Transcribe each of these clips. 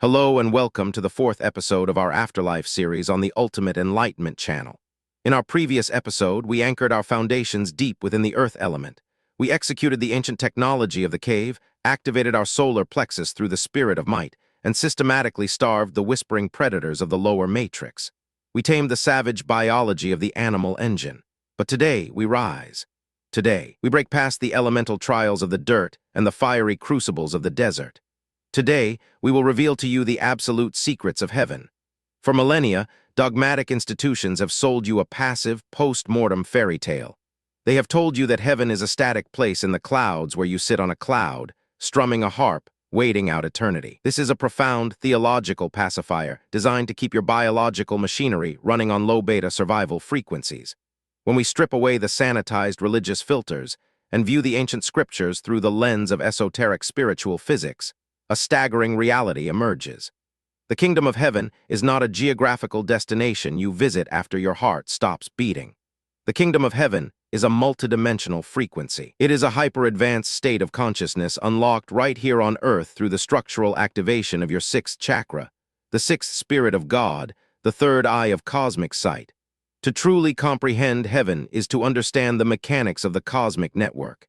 Hello and welcome to the fourth episode of our Afterlife series on the Ultimate Enlightenment channel. In our previous episode, we anchored our foundations deep within the earth element. We executed the ancient technology of the cave, activated our solar plexus through the spirit of might, and systematically starved the whispering predators of the lower matrix. We tamed the savage biology of the animal engine. But today, we rise. Today, we break past the elemental trials of the dirt and the fiery crucibles of the desert. Today, we will reveal to you the absolute secrets of heaven. For millennia, dogmatic institutions have sold you a passive, post-mortem fairy tale. They have told you that heaven is a static place in the clouds where you sit on a cloud, strumming a harp, waiting out eternity. This is a profound theological pacifier designed to keep your biological machinery running on low-beta survival frequencies. When we strip away the sanitized religious filters and view the ancient scriptures through the lens of esoteric spiritual physics, a staggering reality emerges. The kingdom of heaven is not a geographical destination you visit after your heart stops beating. The kingdom of heaven is a multidimensional frequency. It is a hyper-advanced state of consciousness unlocked right here on Earth through the structural activation of your sixth chakra, the sixth spirit of God, the third eye of cosmic sight. To truly comprehend heaven is to understand the mechanics of the cosmic network.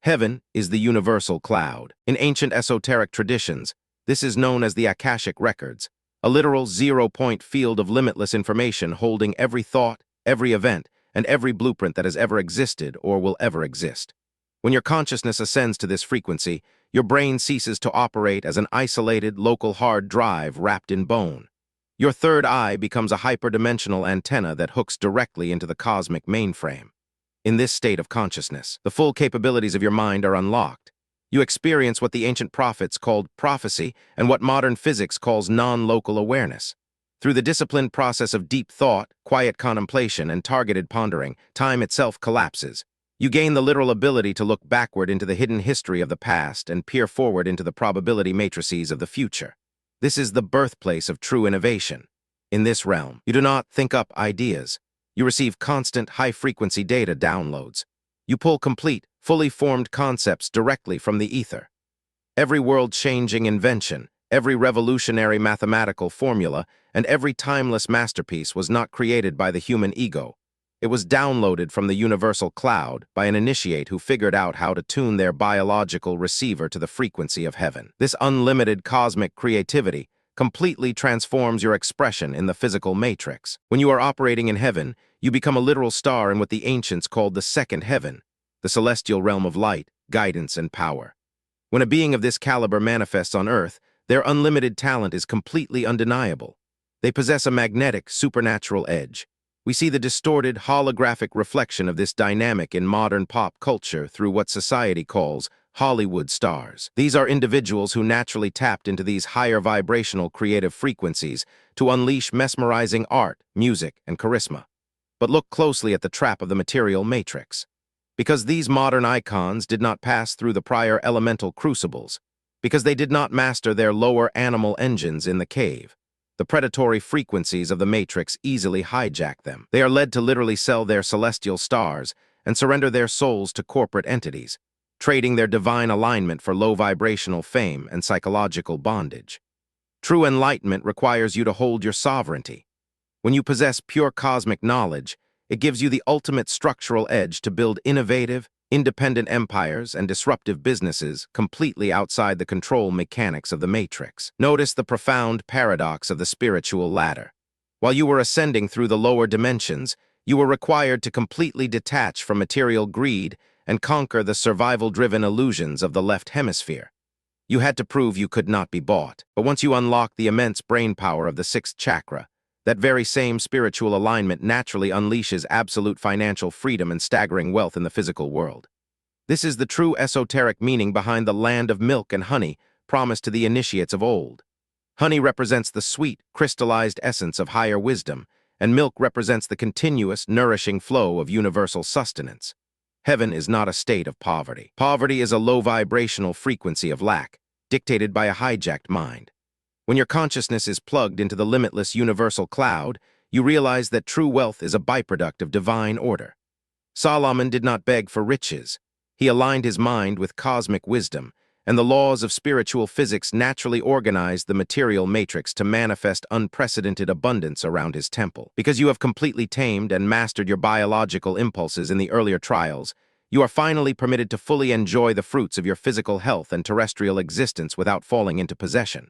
Heaven is the universal cloud. In ancient esoteric traditions, this is known as the Akashic records, a literal zero-point field of limitless information holding every thought, every event, and every blueprint that has ever existed or will ever exist. When your consciousness ascends to this frequency, your brain ceases to operate as an isolated, local hard drive wrapped in bone. Your third eye becomes a hyperdimensional antenna that hooks directly into the cosmic mainframe. In this state of consciousness, the full capabilities of your mind are unlocked. You experience what the ancient prophets called prophecy and what modern physics calls non-local awareness. Through the disciplined process of deep thought, quiet contemplation, and targeted pondering, time itself collapses. You gain the literal ability to look backward into the hidden history of the past and peer forward into the probability matrices of the future. This is the birthplace of true innovation. In this realm, you do not think up ideas. You receive constant, high-frequency data downloads. You pull complete, fully formed concepts directly from the ether. Every world-changing invention, every revolutionary mathematical formula, and every timeless masterpiece was not created by the human ego. It was downloaded from the universal cloud by an initiate who figured out how to tune their biological receiver to the frequency of heaven. This unlimited cosmic creativity completely transforms your expression in the physical matrix. When you are operating in heaven, you become a literal star in what the ancients called the second heaven, the celestial realm of light, guidance, and power. When a being of this caliber manifests on Earth, their unlimited talent is completely undeniable. They possess a magnetic, supernatural edge. We see the distorted, holographic reflection of this dynamic in modern pop culture through what society calls Hollywood stars. These are individuals who naturally tapped into these higher vibrational creative frequencies to unleash mesmerizing art, music, and charisma. But look closely at the trap of the material matrix. Because these modern icons did not pass through the prior elemental crucibles, because they did not master their lower animal engines in the cave, the predatory frequencies of the matrix easily hijack them. They are led to literally sell their celestial stars and surrender their souls to corporate entities, trading their divine alignment for low-vibrational fame and psychological bondage. True enlightenment requires you to hold your sovereignty. When you possess pure cosmic knowledge, it gives you the ultimate structural edge to build innovative, independent empires and disruptive businesses completely outside the control mechanics of the matrix. Notice the profound paradox of the spiritual ladder. While you were ascending through the lower dimensions, you were required to completely detach from material greed and conquer the survival-driven illusions of the left hemisphere. You had to prove you could not be bought. But once you unlocked the immense brain power of the sixth chakra, that very same spiritual alignment naturally unleashes absolute financial freedom and staggering wealth in the physical world. This is the true esoteric meaning behind the land of milk and honey promised to the initiates of old. Honey represents the sweet, crystallized essence of higher wisdom, and milk represents the continuous, nourishing flow of universal sustenance. Heaven is not a state of poverty. Poverty is a low-vibrational frequency of lack, dictated by a hijacked mind. When your consciousness is plugged into the limitless universal cloud, you realize that true wealth is a byproduct of divine order. Solomon did not beg for riches. He aligned his mind with cosmic wisdom, and the laws of spiritual physics naturally organized the material matrix to manifest unprecedented abundance around his temple. Because you have completely tamed and mastered your biological impulses in the earlier trials, you are finally permitted to fully enjoy the fruits of your physical health and terrestrial existence without falling into possession.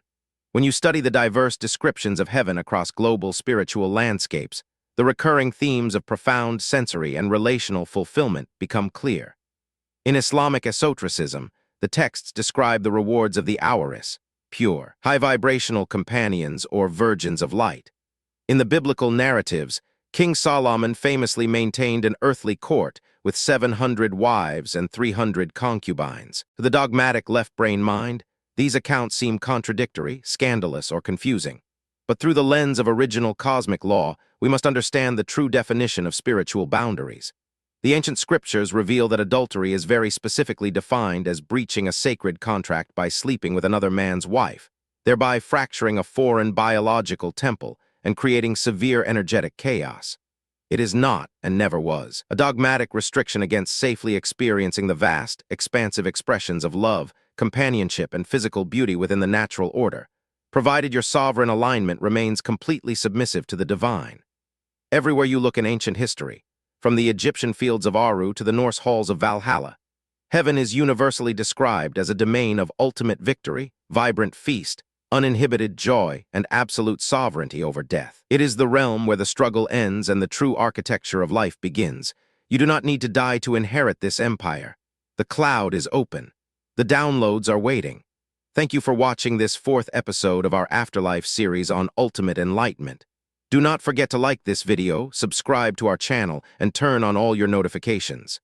When you study the diverse descriptions of heaven across global spiritual landscapes, the recurring themes of profound sensory and relational fulfillment become clear. In Islamic esotericism, the texts describe the rewards of the Awaris, pure, high-vibrational companions or virgins of light. In the biblical narratives, King Solomon famously maintained an earthly court with 700 wives and 300 concubines. To the dogmatic left-brain mind, these accounts seem contradictory, scandalous, or confusing. But through the lens of original cosmic law, we must understand the true definition of spiritual boundaries. The ancient scriptures reveal that adultery is very specifically defined as breaching a sacred contract by sleeping with another man's wife, thereby fracturing a foreign biological temple and creating severe energetic chaos. It is not, and never was, a dogmatic restriction against safely experiencing the vast, expansive expressions of love, companionship, and physical beauty within the natural order, provided your sovereign alignment remains completely submissive to the divine. Everywhere you look in ancient history, from the Egyptian fields of Aru to the Norse halls of Valhalla, heaven is universally described as a domain of ultimate victory, vibrant feast, uninhibited joy, and absolute sovereignty over death. It is the realm where the struggle ends and the true architecture of life begins. You do not need to die to inherit this empire. The cloud is open. The downloads are waiting. Thank you for watching this 4th episode of our Afterlife series on Ultimate Enlightenment. Do not forget to like this video, subscribe to our channel, and turn on all your notifications.